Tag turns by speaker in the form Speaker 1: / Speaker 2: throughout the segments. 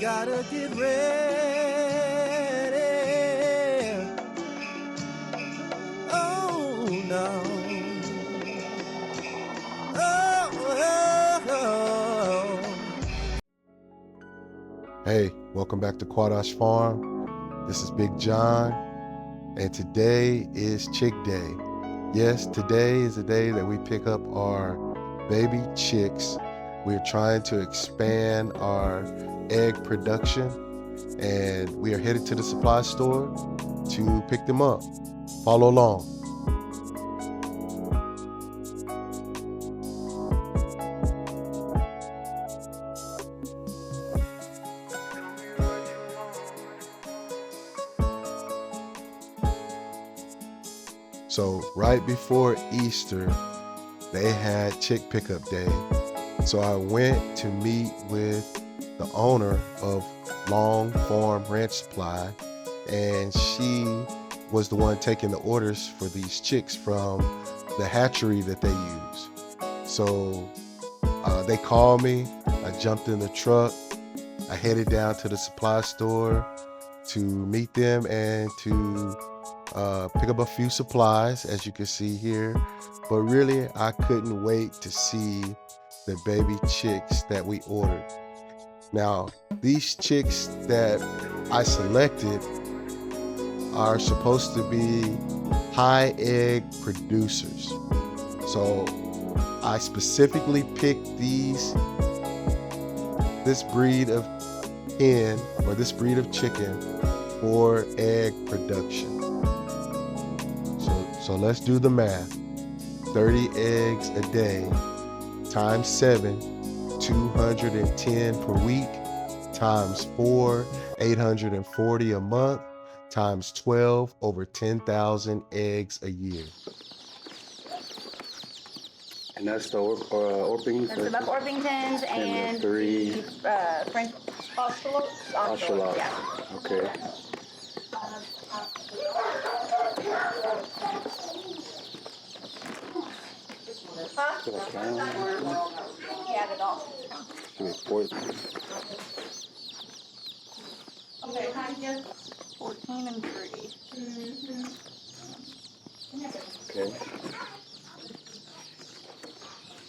Speaker 1: gotta get ready. Oh no. Oh.
Speaker 2: Hey, welcome back to Qadash Farm. This is Big John, and today is Chick Day. Yes, today is the day that we pick up our baby chicks. We're trying to expand our egg production, and we are headed to the supply store to pick them up. Follow along. So right before Easter, they had chick pickup day. So I went to meet with the owner of Long Farm Ranch Supply, and she was the one taking the orders for these chicks from the hatchery that they use. So they called me, I jumped in the truck, I headed down to the supply store to meet them and to pick up a few supplies, as you can see here. But really, I couldn't wait to see the baby chicks that we ordered. Now, these chicks that I selected are supposed to be high egg producers. So I specifically picked this breed of hen, or this breed of chicken, for egg production. So let's do the math. 30 eggs a day times 7, 210 per week, times 4, 840 a month, times 12, over 10,000 eggs a year. And that's the Orpingtons?
Speaker 3: That's the Buck Orpingtons and
Speaker 2: the 3
Speaker 3: French Oshalots.
Speaker 2: Yeah. Okay.
Speaker 3: Huh? Yeah, the dogs. Okay, 14 and 3. Mm-hmm.
Speaker 2: Okay.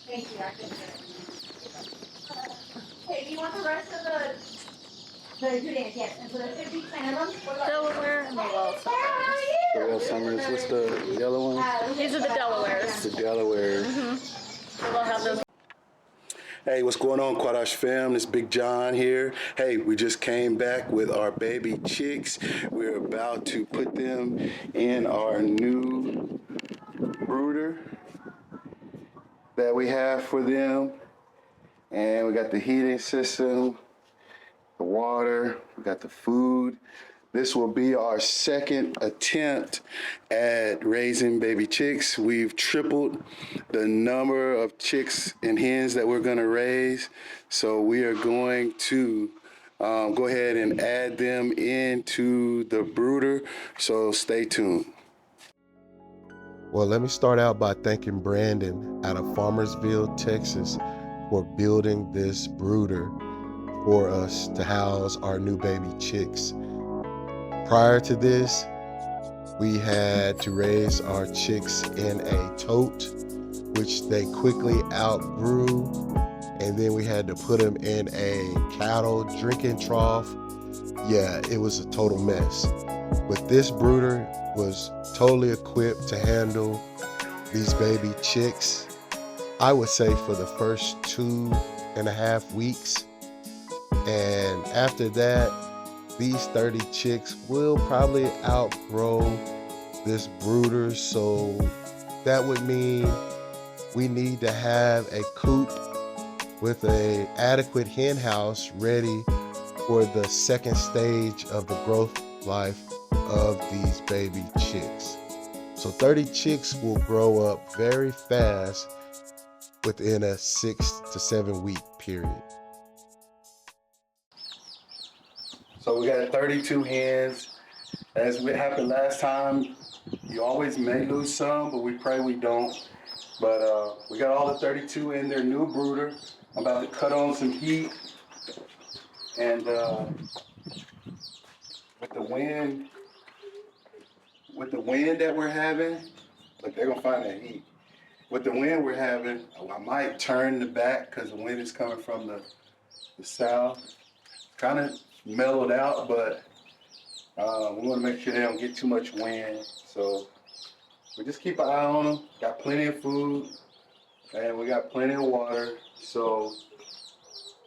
Speaker 3: Thank you. Okay, do you want the rest of the ingredients? Yes. And so there should be 10 of them. Delaware and the Wall Summers.
Speaker 2: The Wall Summers. What's the yellow one?
Speaker 3: These are the Delawares.
Speaker 2: The Delawares.
Speaker 3: Mm-hmm. So we'll have those.
Speaker 2: Hey, what's going on, Qadash Farm? It's Big John here. Hey, we just came back with our baby chicks. We're about to put them in our new brooder that we have for them. And we got the heating system, the water, we got the food. This will be our second attempt at raising baby chicks. We've tripled the number of chicks and hens that we're gonna raise. So we are going to go ahead and add them into the brooder. So stay tuned. Well, let me start out by thanking Brandon out of Farmersville, Texas, for building this brooder for us to house our new baby chicks. Prior to this, we had to raise our chicks in a tote, which they quickly outgrew, and then we had to put them in a cattle drinking trough. Yeah, it was a total mess. But this brooder was totally equipped to handle these baby chicks, I would say for the first 2.5 weeks. And after that, these 30 chicks will probably outgrow this brooder, so that would mean we need to have a coop with an adequate hen house ready for the second stage of the growth life of these baby chicks. So 30 chicks will grow up very fast within a 6 to 7 week period. So we got 32 hens. As what happened last time, you always may lose some, but we pray we don't. But we got all the 32 in their new brooder. I'm about to cut on some heat And with the wind that we're having, look, they're gonna find that heat. With the wind we're having, I might turn the back because the wind is coming from the south. Kind of mellowed out, but we want to make sure they don't get too much wind. So we just keep an eye on them. Got plenty of food, and we got plenty of water. So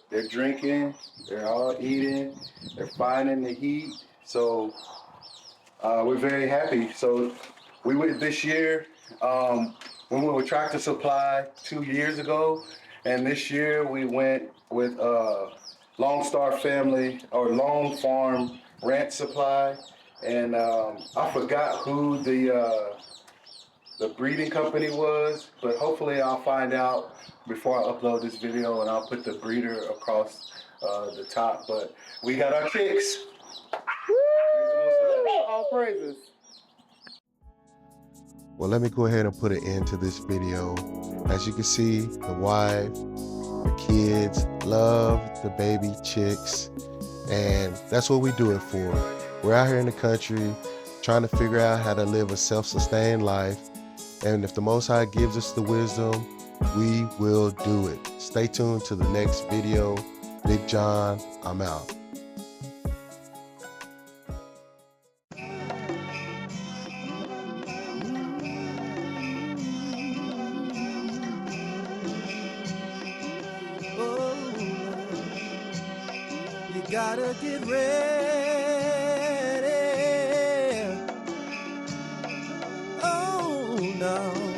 Speaker 2: they're drinking, they're all eating, they're finding the heat. So we're very happy. So we went this year. We went with Tractor Supply 2 years ago, and this year we went with Long Star Family or Long Farm Ranch Supply, and I forgot who the breeding company was, but hopefully I'll find out before I upload this video, and I'll put the breeder across the top. But we got our chicks.
Speaker 4: All praises.
Speaker 1: Well, let me go ahead and put an end to this video. As you can see, the wife, the kids love the baby chicks, and that's what we do it for. We're out here in the country trying to figure out how to live a self-sustained life, and if the Most High gives us the wisdom, we will do it. Stay tuned to the next video. Big John, I'm out.
Speaker 5: Oh, you gotta get ready. Oh, no.